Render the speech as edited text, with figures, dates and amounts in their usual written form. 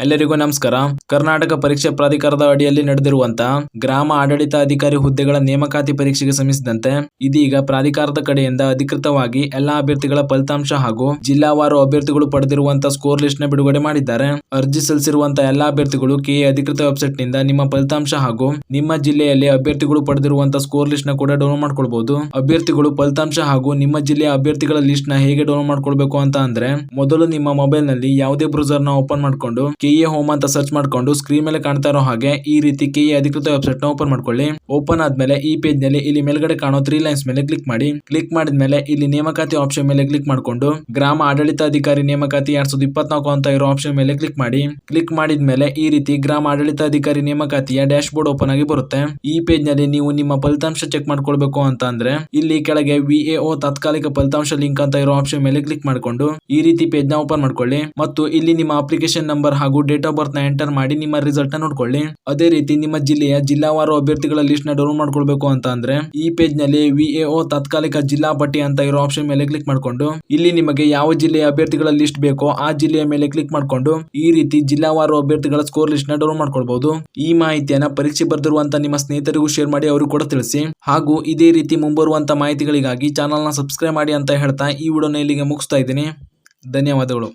ಎಲ್ಲರಿಗೂ ನಮಸ್ಕಾರ. ಕರ್ನಾಟಕ ಪರೀಕ್ಷಾ ಪ್ರಾಧಿಕಾರದ ಅಡಿಯಲ್ಲಿ ನಡೆದಿರುವಂತಹ ಗ್ರಾಮ ಆಡಳಿತ ಅಧಿಕಾರಿ ಹುದ್ದೆಗಳ ನೇಮಕಾತಿ ಪರೀಕ್ಷೆಗೆ ಸಂಬಂಧಿಸಿದಂತೆ ಇದೀಗ ಪ್ರಾಧಿಕಾರದ ಕಡೆಯಿಂದ ಅಧಿಕೃತವಾಗಿ ಎಲ್ಲಾ ಅಭ್ಯರ್ಥಿಗಳ ಫಲಿತಾಂಶ ಹಾಗೂ ಜಿಲ್ಲಾವಾರು ಅಭ್ಯರ್ಥಿಗಳು ಪಡೆದಿರುವಂತಹ ಸ್ಕೋರ್ ಲಿಸ್ಟ್ ನ ಬಿಡುಗಡೆ ಮಾಡಿದ್ದಾರೆ. ಅರ್ಜಿ ಸಲ್ಲಿಸಿರುವಂತಹ ಎಲ್ಲಾ ಅಭ್ಯರ್ಥಿಗಳು ಕೆಎ ಅಧಿಕೃತ ವೆಬ್ಸೈಟ್ ನಿಂದ ನಿಮ್ಮ ಫಲಿತಾಂಶ ಹಾಗೂ ನಿಮ್ಮ ಜಿಲ್ಲೆಯಲ್ಲಿ ಅಭ್ಯರ್ಥಿಗಳು ಪಡೆದಿರುವಂತಹ ಸ್ಕೋರ್ ಲಿಸ್ಟ್ ನ ಕೂಡ ಡೌನ್ಲೋಡ್ ಮಾಡ್ಕೊಳ್ಬಹುದು. ಅಭ್ಯರ್ಥಿಗಳು ಫಲಿತಾಂಶ ಹಾಗೂ ನಿಮ್ಮ ಜಿಲ್ಲೆಯ ಅಭ್ಯರ್ಥಿಗಳ ಲಿಸ್ಟ್ ನ ಹೇಗೆ ಡೌನ್ಲೋಡ್ ಮಾಡ್ಕೊಳ್ಬೇಕು ಅಂತ ಅಂದ್ರೆ, ಮೊದಲು ನಿಮ್ಮ ಮೊಬೈಲ್ ನಲ್ಲಿ ಯಾವುದೇ ಬ್ರೌಸರ್ ನ ಓಪನ್ ಮಾಡ್ಕೊಂಡು ಕೆಎ ಹೋಮ್ ಅಂತ ಸರ್ಚ್ ಮಾಡ್ಕೊಂಡು ಸ್ಕ್ರೀನ್ ಮೇಲೆ ಕಾಣ್ತಾ ಇರೋ ಹಾಗೆ ಈ ರೀತಿ ಕೆಎ ಅಧಿಕೃತ ವೆಬ್ಸೈಟ್ ನ ಓಪನ್ ಮಾಡ್ಕೊಳ್ಳಿ. ಓಪನ್ ಆದ್ಮೇಲೆ ಈ ಪೇಜ್ ನಲ್ಲಿ ಇಲ್ಲಿ ಮೇಲ್ಗಡೆ ಕಾಣೋ 3 ಲೈನ್ಸ್ ಮೇಲೆ ಕ್ಲಿಕ್ ಮಾಡಿ. ಕ್ಲಿಕ್ ಮಾಡಿದ್ಮೇಲೆ ಇಲ್ಲಿ ನೇಮಕಾತಿ ಆಪ್ಷನ್ ಮೇಲೆ ಕ್ಲಿಕ್ ಮಾಡ್ಕೊಂಡು ಗ್ರಾಮ ಆಡಳಿತಾಧಿಕಾರಿ ನೇಮಕಾತಿ 2024 ಅಂತ ಇರೋ ಆಪ್ಷನ್ ಮೇಲೆ ಕ್ಲಿಕ್ ಮಾಡಿ. ಕ್ಲಿಕ್ ಮಾಡಿದ್ಮೇಲೆ ಈ ರೀತಿ ಗ್ರಾಮ ಆಡಳಿತಾಧಿಕಾರಿ ನೇಮಕಾತಿಯ ಡ್ಯಾಶ್ ಬೋರ್ಡ್ ಓಪನ್ ಆಗಿ ಬರುತ್ತೆ. ಈ ಪೇಜ್ ನಲ್ಲಿ ನೀವು ನಿಮ್ಮ ಫಲಿತಾಂಶ ಚೆಕ್ ಮಾಡ್ಕೊಳ್ಬೇಕು ಅಂತ ಅಂದ್ರೆ ಇಲ್ಲಿ ಕೆಳಗೆ ವಿಎಒ ತಾತ್ಕಾಲಿಕ ಫಲಿತಾಂಶ ಲಿಂಕ್ ಅಂತ ಇರೋ ಆಪ್ಷನ್ ಮೇಲೆ ಕ್ಲಿಕ್ ಮಾಡ್ಕೊಂಡು ಈ ರೀತಿ ಪೇಜ್ ನ ಓಪನ್ ಮಾಡ್ಕೊಳ್ಳಿ ಮತ್ತು ಇಲ್ಲಿ ನಿಮ್ಮ ಅಪ್ಲಿಕೇಶನ್ ನಂಬರ್ ಹಾಗೂ ಡೇಟ್ ಆಫ್ ಬರ್ತ್ ನ ಎಂಟರ್ ಮಾಡಿ ನಿಮ್ಮ ರಿಸಲ್ಟ್ ನ ನೋಡ್ಕೊಳ್ಳಿ. ಅದೇ ರೀತಿ ನಿಮ್ಮ ಜಿಲ್ಲೆಯ ಜಿಲ್ಲಾವಾರು ಅಭ್ಯರ್ಥಿಗಳ ಲಿಸ್ಟ್ ನ ಡೌನ್ಲೋಡ್ ಮಾಡ್ಕೊಳ್ಬೇಕು ಅಂತ ಅಂದ್ರೆ ಈ ಪೇಜ್ ನಲ್ಲಿ ವಿಎಒ ತಾತ್ಕಾಲಿಕ ಜಿಲ್ಲಾ ಪಟ್ಟಿ ಅಂತ ಇರೋ ಆಪ್ಷನ್ ಮೇಲೆ ಕ್ಲಿಕ್ ಮಾಡ್ಕೊಂಡು ಇಲ್ಲಿ ನಿಮಗೆ ಯಾವ ಜಿಲ್ಲೆಯ ಅಭ್ಯರ್ಥಿಗಳ ಲಿಸ್ಟ್ ಬೇಕೋ ಆ ಜಿಲ್ಲೆಯ ಮೇಲೆ ಕ್ಲಿಕ್ ಮಾಡ್ಕೊಂಡು ಈ ರೀತಿ ಜಿಲ್ಲಾವಾರು ಅಭ್ಯರ್ಥಿಗಳ ಸ್ಕೋರ್ ಲಿಸ್ಟ್ ನ ಡೌನ್ಲೋಡ್ ಮಾಡ್ಕೊಳ್ಬಹುದು. ಈ ಮಾಹಿತಿಯನ್ನ ಪರೀಕ್ಷೆ ಬರೆದಿರುವಂತ ನಿಮ್ಮ ಸ್ನೇಹಿತರಿಗೂ ಶೇರ್ ಮಾಡಿ, ಅವರು ಕೂಡ ತಿಳಿಸಿ. ಹಾಗೂ ಇದೇ ರೀತಿ ಮುಂಬರುವಂತ ಮಾಹಿತಿಗಳಿಗಾಗಿ ಚಾನಲ್ ನ ಸಬ್ಸ್ಕ್ರೈಬ್ ಮಾಡಿ ಅಂತ ಹೇಳ್ತಾ ಈ ವಿಡಿಯೋನ ಇಲ್ಲಿಗೆ ಮುಗಿಸ್ತಾ ಇದ್ದೀನಿ. ಧನ್ಯವಾದಗಳು.